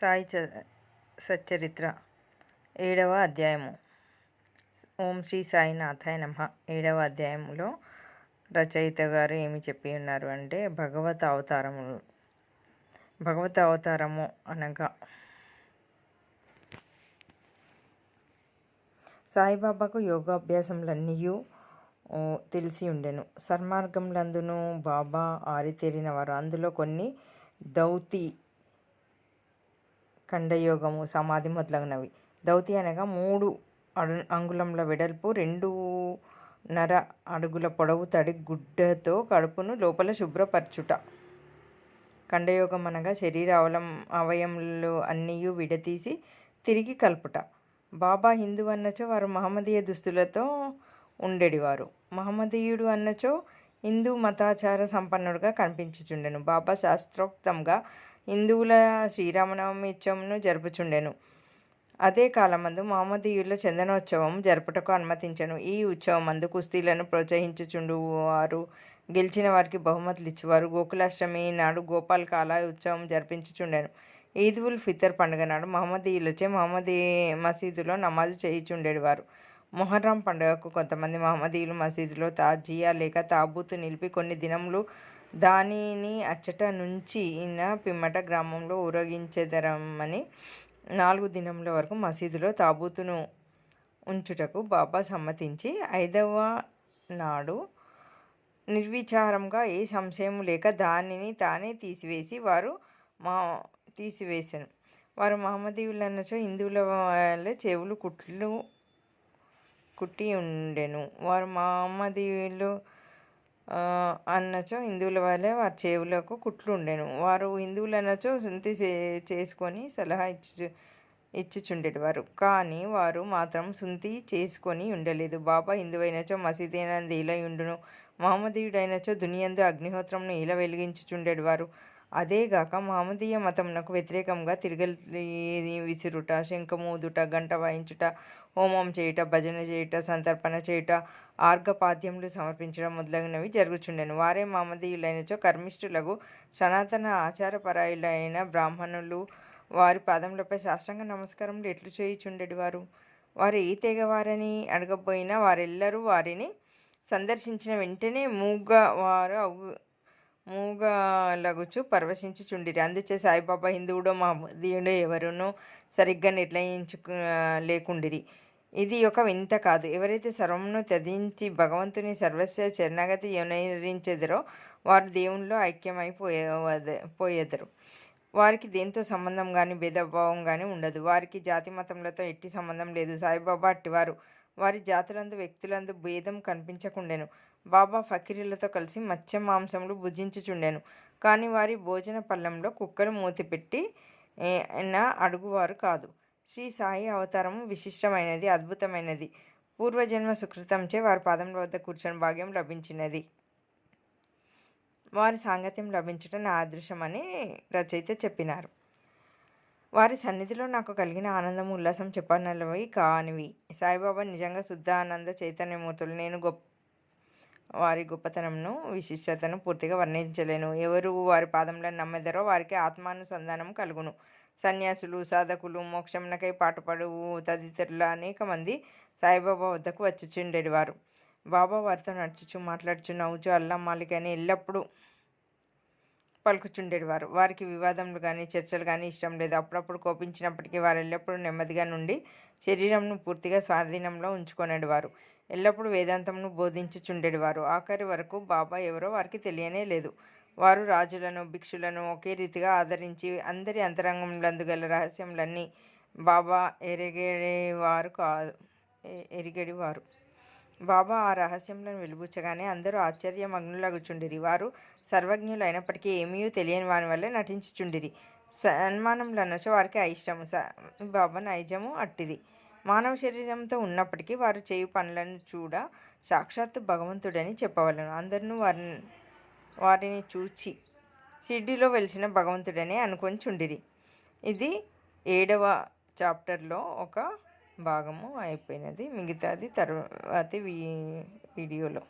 సాయి సచ్చరిత్ర 7వ అధ్యాయము. ఓం శ్రీ సాయినాథాయ నమః. 7వ అధ్యాయంలో రచయిత గారు ఏమి చెప్పి ఉన్నారు అంటే, భగవత్ అవతారము అనగా సాయిబాబాకు యోగాభ్యాసములన్నీ తెలిసి ఉండెను. సన్మార్గములందును బాబా ఆరితేరినవారు. అందులో కొన్ని దౌతి, ఖండయోగము, సమాధి మొదలగునవి. దౌతి అనగా 3 అంగుళముల వెడల్పు, 2.5 అడుగుల పొడవు తడి గుడ్డతో కడుపును లోపల శుభ్రపరచుట. ఖండయోగం అనగా శరీర అవయములు అన్నీ విడతీసి తిరిగి కలుపుట. బాబా హిందూ అన్నచో వారు మహమ్మదీయ దుస్తులతో ఉండేడివారు. మహమ్మదీయుడు అన్నచో హిందూ మతాచార సంపన్నుడుగా కనిపించుచుండెను. బాబా శాస్త్రోక్తంగా హిందువుల శ్రీరామనవమి ఉత్సవమును జరుపుచుండెను. అదే కాలమందు మహమ్మదీయుల చందనోత్సవం జరుపుటకు అనుమతించెను. ఈ ఉత్సవమందు కుస్తీలను ప్రోత్సహించుచుండువారు, గెలిచిన వారికి బహుమతులు ఇచ్చేవారు. గోకులాష్టమి నాడు గోపాల్ కాలా ఉత్సవం జరిపించుచుండెను. ఈద్ ఉల్ ఫితర్ పండుగ నాడు మహమ్మదీయులచే మసీదులో నమాజు చేయుచుండేవారు. మొహర్రం పండుగకు కొంతమంది మహమ్మదీయులు మసీదులో తాజియా లేక తాబూతు నిలిపి కొన్ని దినములు దానిని అచ్చట నుంచి పిమ్మట గ్రామంలో ఊరేగించెదరమని 4 దినముల వరకు మసీదులో తాబూతును ఉంచుటకు బాబా సమ్మతించి 5వ నాడు నిర్విచారంగా ఏ సంశయము లేక దానిని తానే తీసివేసెను. వారు మహమ్మదీయులన్నచో హిందువుల వలె చెవులు కుట్టి ఉండెను. వారు మహమ్మదీయులు అన్నచో హిందువుల వలె వారి చెవులకు కుట్లు ఉండెను. వారు హిందువులన్నచో శుంఠి చేసుకొని సలహా ఇచ్చుచుండేవారు. కానీ వారు మాత్రం శుంఠి చేసుకొని ఉండలేదు. బాబా హిందువైనచో మసీదేనందు ఇలా ఉండును, మహమ్మదీయుడైనచో దునియందు అగ్నిహోత్రమును ఇలా వెలిగించుచుండేవారు. అదేగాక మహమ్మదీయ మతమునకు వ్యతిరేకంగా తిరగలి విసురుట, శంఖమూదుట, గంట వాయించుట, హోమం చేయుట, భజన చేయుట, సంతర్పణ చేయుట, ఆర్ఘపాద్యములు సమర్పించడం మొదలగునవి జరుగుచుండెను. వారే మహమ్మదీయులైనచో కర్మిష్ఠులకు సనాతన ఆచారపరాయులైన బ్రాహ్మణులు వారి పాదములపై సాష్టాంగ నమస్కారములు ఎట్లు చేయుచుండేవారు. వారు ఏ తెగవారని అడగబోయినా వారెల్లరూ వారిని సందర్శించిన వెంటనే మూగలగుచు పరవశించుచుండిరి. అందుచే సాయిబాబా హిందువుడో మహమ్మదీయుడో ఎవరునూ సరిగ్గా లేకుండిరి. ఇది ఒక వింత కాదు. ఎవరైతే సర్వమును త్యజించి భగవంతుని సర్వస్వ శరణాగతి యోనరించెదరో వారు దేవునిలో ఐక్యమైపోయేదరు. వారికి దేంతో సంబంధం కానీ భేదభావం కానీ ఉండదు. వారికి జాతి మతములతో ఎట్టి సంబంధం లేదు. సాయిబాబా అట్టివారు. వారి జాతులందు వ్యక్తులందు భేదం కనిపించకుండెను. బాబా ఫకీరులతో కలిసి మత్స్య మాంసములు భుజించుచుండెను. కానీ వారి భోజన పళ్ళెంలో కుక్కలు మూతిపెట్టి అడుగువారు కాదు. శ్రీ సాయి అవతారము విశిష్టమైనది, అద్భుతమైనది. పూర్వజన్మ సుకృతంచే వారి పాదముల వద్ద కూర్చొని భాగ్యం లభించినది. వారి సాంగత్యం లభించుట నా అదృష్టమని రచయిత చెప్పినారు. వారి సన్నిధిలో నాకు కలిగిన ఆనందము, ఉల్లాసం చెప్పనలవి కానివి. సాయిబాబా నిజంగా శుద్ధ ఆనంద చైతన్యమూర్తులు. నేను వారి గొప్పతనమును, విశిష్టతను పూర్తిగా వర్ణించలేను. ఎవరు వారి పాదములను నమ్మెదరో వారికి ఆత్మానుసంధానము కలుగును. సన్యాసులు, సాధకులు, మోక్షమునకై పాటుపడు తదితరుల అనేక మంది సాయిబాబా వద్దకు వచ్చుచుండేవారు. బాబా వారితో నడుచుచు, మాట్లాడుచు, నవ్వుచు, అల్లా మాలిక్ అని ఎల్లప్పుడూ పలుకుచుండేవారు. వారికి వివాదములు కానీ చర్చలు కానీ ఇష్టం లేదు. అప్పుడప్పుడు కోపించినప్పటికీ వారు ఎల్లప్పుడూ నెమ్మదిగా నుండి శరీరంను పూర్తిగా స్వాధీనంలో ఉంచుకొనేవారు. ఎల్లప్పుడూ వేదాంతమును బోధించుచుండేవారు. ఆఖరి వరకు బాబా ఎవరో వారికి తెలియనే లేదు. వారు రాజులను, భిక్షులను ఒకే రీతిగా ఆదరించి అందరి అంతరంగములందు గల రహస్యములన్నీ బాబా ఎరిగేడివారు. బాబా ఆ రహస్యములను వెలుబుచ్చగానే అందరూ ఆశ్చర్యమగ్నులగుచుండిరి. వారు సర్వజ్ఞులు అయినప్పటికీ ఏమీ తెలియని వాని వల్లే నటించుచుండిరి. సన్మానములన్నచో వారికి అయిష్టము. బాబా నైజము అట్టిది. మానవ శరీరంతో ఉన్నప్పటికీ వారు చేయు పనులను చూడ సాక్షాత్తు భగవంతుడని చెప్పవలను. అందరూ వారిని చూచి షిర్డీలో వెలిసిన భగవంతుడని అనుకొనిచుండిరి. ఇది 7వ చాప్టర్లో ఒక భాగము అయిపోయినది. మిగతాది తర్వాతి వీడియోలో.